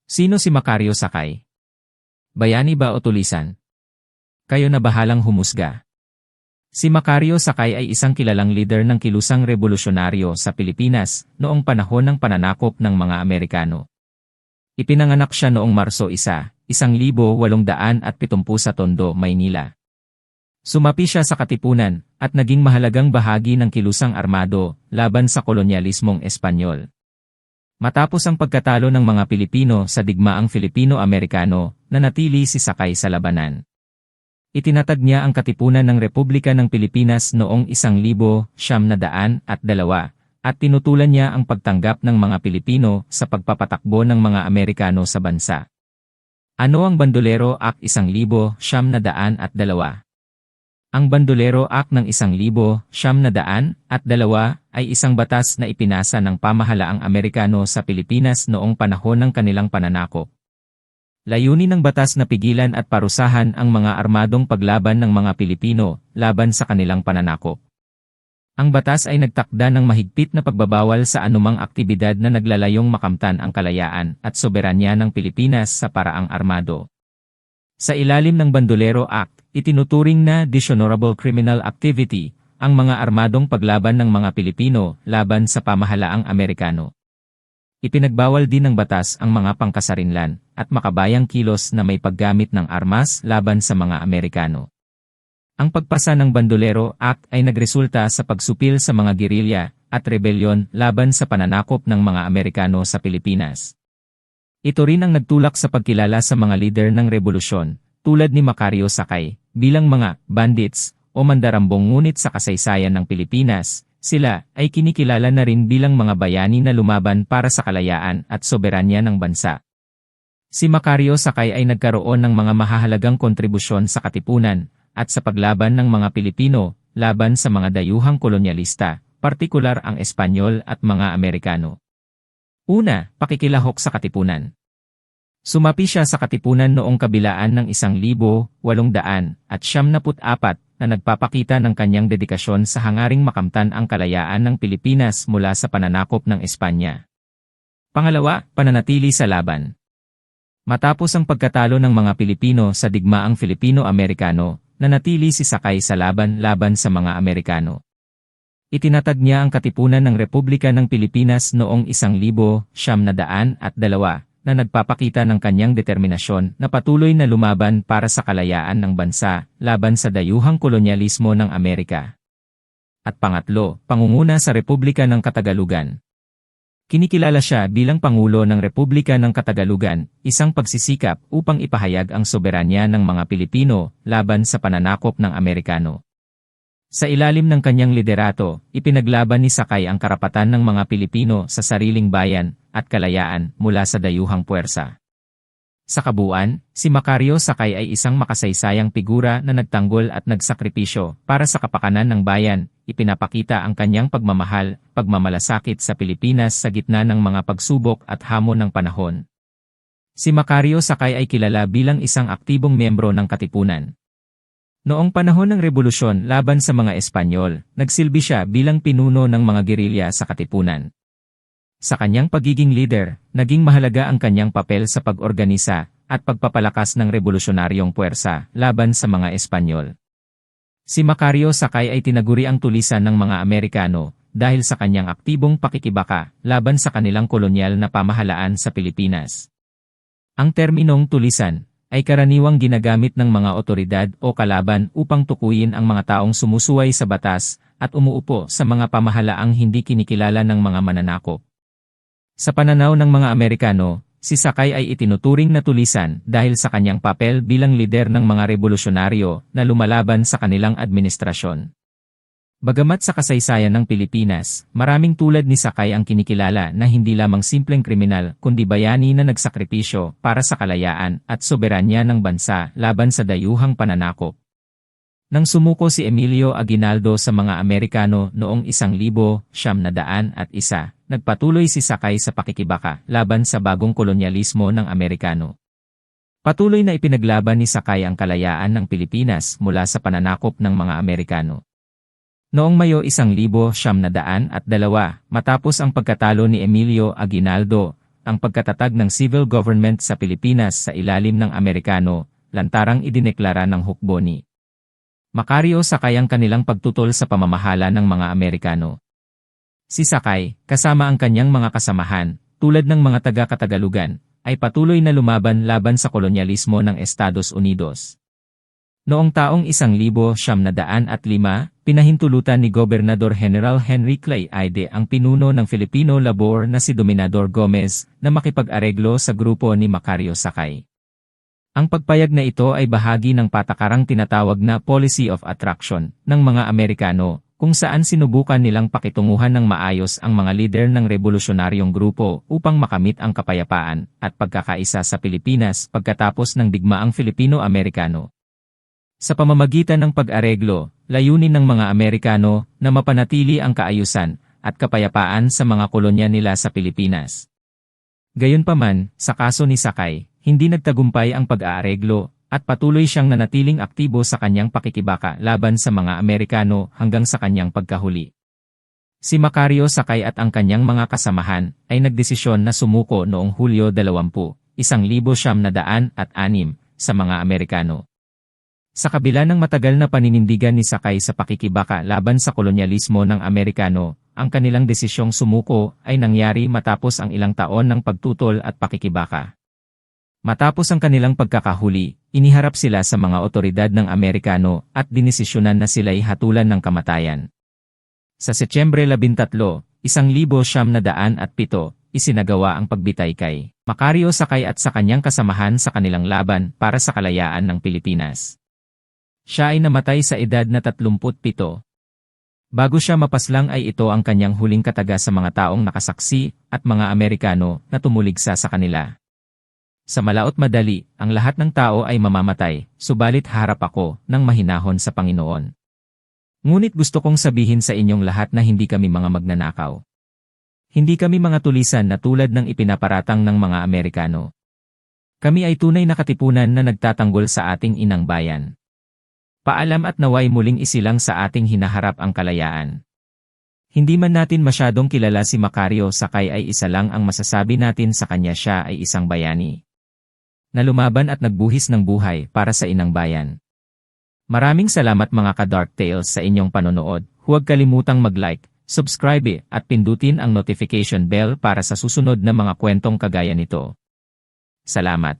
Sino si Macario Sakay? Bayani ba o tulisan? Kayo na bahalang humusga. Si Macario Sakay ay isang kilalang leader ng kilusang revolusyonaryo sa Pilipinas noong panahon ng pananakop ng mga Amerikano. Ipinanganak siya noong Marso 1, 1870 sa Tondo, Maynila. Sumapi siya sa Katipunan at naging mahalagang bahagi ng kilusang armado laban sa kolonyalismong Espanyol. Matapos ang pagkatalo ng mga Pilipino sa digmaang Filipino-Amerikano, nanatili si Sakay sa labanan. Itinatag niya ang Katipunan ng Republika ng Pilipinas noong 1902 at tinutulan niya ang pagtanggap ng mga Pilipino sa pagpapatakbo ng mga Amerikano sa bansa. Ano ang Bandolero Act 1902? Ang Bandolero Act ng 1902 ay isang batas na ipinasa ng pamahalaang Amerikano sa Pilipinas noong panahon ng kanilang pananakop. Layunin ng batas na pigilan at parusahan ang mga armadong paglaban ng mga Pilipino laban sa kanilang pananakop. Ang batas ay nagtakda ng mahigpit na pagbabawal sa anumang aktibidad na naglalayong makamtan ang kalayaan at soberanya ng Pilipinas sa paraang armado. Sa ilalim ng Bandolero Act, itinuturing na dishonorable criminal activity ang mga armadong paglaban ng mga Pilipino laban sa pamahalaang Amerikano. Ipinagbawal din ng batas ang mga pangkasarinlan at makabayang kilos na may paggamit ng armas laban sa mga Amerikano. Ang pagpasa ng Bandolero Act ay nagresulta sa pagsupil sa mga gerilya at rebelyon laban sa pananakop ng mga Amerikano sa Pilipinas. Ito rin ang nagtulak sa pagkilala sa mga lider ng revolusyon, tulad ni Macario Sakay, bilang mga bandits o mandarambong, ngunit sa kasaysayan ng Pilipinas, sila ay kinikilala na rin bilang mga bayani na lumaban para sa kalayaan at soberanya ng bansa. Si Macario Sakay ay nagkaroon ng mga mahahalagang kontribusyon sa Katipunan at sa paglaban ng mga Pilipino laban sa mga dayuhang kolonyalista, partikular ang Espanyol at mga Amerikano. Una, pakikilahok sa Katipunan. Sumapi siya sa Katipunan noong kabilaan ng 1874 na nagpapakita ng kanyang dedikasyon sa hangaring makamtan ang kalayaan ng Pilipinas mula sa pananakop ng Espanya. Pangalawa, pananatili sa laban. Matapos ang pagkatalo ng mga Pilipino sa digmaang Filipino-Amerikano, nanatili si Sakay sa laban sa mga Amerikano. Itinatag niya ang Katipunan ng Republika ng Pilipinas noong 1902 na nagpapakita ng kanyang determinasyon na patuloy na lumaban para sa kalayaan ng bansa laban sa dayuhang kolonyalismo ng Amerika. At pangatlo, pangunguna sa Republika ng Katagalugan. Kinikilala siya bilang Pangulo ng Republika ng Katagalugan, isang pagsisikap upang ipahayag ang soberanya ng mga Pilipino laban sa pananakop ng Amerikano. Sa ilalim ng kanyang liderato, ipinaglaban ni Sakay ang karapatan ng mga Pilipino sa sariling bayan at kalayaan mula sa dayuhang puwersa. Sa kabuuan, si Macario Sakay ay isang makasaysayang figura na nagtanggol at nagsakripisyo para sa kapakanan ng bayan. Ipinapakita ang kanyang pagmamahal, pagmamalasakit sa Pilipinas sa gitna ng mga pagsubok at hamon ng panahon. Si Macario Sakay ay kilala bilang isang aktibong miyembro ng Katipunan. Noong panahon ng revolusyon laban sa mga Espanyol, nagsilbi siya bilang pinuno ng mga gerilya sa Katipunan. Sa kanyang pagiging leader, naging mahalaga ang kanyang papel sa pag-organisa at pagpapalakas ng revolusyonaryong puwersa laban sa mga Espanyol. Si Macario Sakay ay tinaguri ang tulisan ng mga Amerikano dahil sa kanyang aktibong pakikibaka laban sa kanilang kolonyal na pamahalaan sa Pilipinas. Ang terminong tulisan ay karaniwang ginagamit ng mga otoridad o kalaban upang tukuyin ang mga taong sumusuway sa batas at umuupo sa mga pamahalaang hindi kinikilala ng mga mananakop. Sa pananaw ng mga Amerikano, si Sakay ay itinuturing na tulisan dahil sa kanyang papel bilang lider ng mga revolusyonaryo na lumalaban sa kanilang administrasyon. Bagamat sa kasaysayan ng Pilipinas, maraming tulad ni Sakay ang kinikilala na hindi lamang simpleng kriminal kundi bayani na nagsakripisyo para sa kalayaan at soberanya ng bansa laban sa dayuhang pananakop. Nang sumuko si Emilio Aguinaldo sa mga Amerikano noong 1901, nagpatuloy si Sakay sa pakikibaka laban sa bagong kolonyalismo ng Amerikano. Patuloy na ipinaglaban ni Sakay ang kalayaan ng Pilipinas mula sa pananakop ng mga Amerikano. Noong Mayo 1902, matapos ang pagkatalo ni Emilio Aguinaldo, ang pagkatatag ng civil government sa Pilipinas sa ilalim ng Amerikano, lantarang idineklara ng hukbo ni Macario Sakay ang kanilang pagtutol sa pamamahala ng mga Amerikano. Si Sakay, kasama ang kanyang mga kasamahan, tulad ng mga taga-Katagalugan, ay patuloy na lumaban laban sa kolonyalismo ng Estados Unidos. Noong taong 1905, pinahintulutan ni Gobernador General Henry Clay Aide ang pinuno ng Filipino Labor na si Dominador Gomez na makipag-areglo sa grupo ni Macario Sakay. Ang pagpayag na ito ay bahagi ng patakarang tinatawag na Policy of Attraction ng mga Amerikano, kung saan sinubukan nilang pakitunguhan ng maayos ang mga lider ng revolusyonaryong grupo upang makamit ang kapayapaan at pagkakaisa sa Pilipinas pagkatapos ng digmaang Filipino-Amerikano. Sa pamamagitan ng pag-areglo, layunin ng mga Amerikano na mapanatili ang kaayusan at kapayapaan sa mga kolonya nila sa Pilipinas. Gayunpaman, sa kaso ni Sakay, hindi nagtagumpay ang pag-aareglo, at patuloy siyang nanatiling aktibo sa kanyang pakikibaka laban sa mga Amerikano hanggang sa kanyang pagkahuli. Si Macario Sakay at ang kanyang mga kasamahan ay nagdesisyon na sumuko noong Hulyo 20, 1906 sa mga Amerikano. Sa kabila ng matagal na paninindigan ni Sakay sa pakikibaka laban sa kolonyalismo ng Amerikano, ang kanilang desisyong sumuko ay nangyari matapos ang ilang taon ng pagtutol at pakikibaka. Matapos ang kanilang pagkakahuli, iniharap sila sa mga otoridad ng Amerikano at dinesisyonan na sila'y hatulan ng kamatayan. Sa Setyembre 13, 1907, isinagawa ang pagbitay kay Macario Sakay at sa kanyang kasamahan sa kanilang laban para sa kalayaan ng Pilipinas. Siya ay namatay sa edad na 37. Bago siya mapaslang ay ito ang kanyang huling kataga sa mga taong nakasaksi at mga Amerikano na tumuligsa sa kanila. Sa malaot madali, ang lahat ng tao ay mamamatay, subalit harap ako ng mahinahon sa Panginoon. Ngunit gusto kong sabihin sa inyong lahat na hindi kami mga magnanakaw. Hindi kami mga tulisan na tulad ng ipinaparatang ng mga Amerikano. Kami ay tunay na katipunan na nagtatanggol sa ating inang bayan. Paalam at naway muling isilang sa ating hinaharap ang kalayaan. Hindi man natin masyadong kilala si Macario Sakay ay isa lang ang masasabi natin sa kanya, siya ay isang bayani na lumaban at nagbuhis ng buhay para sa inang bayan. Maraming salamat mga ka-Dark Tales sa inyong panonood. Huwag kalimutang mag-like, subscribe at pindutin ang notification bell para sa susunod na mga kwentong kagaya nito. Salamat.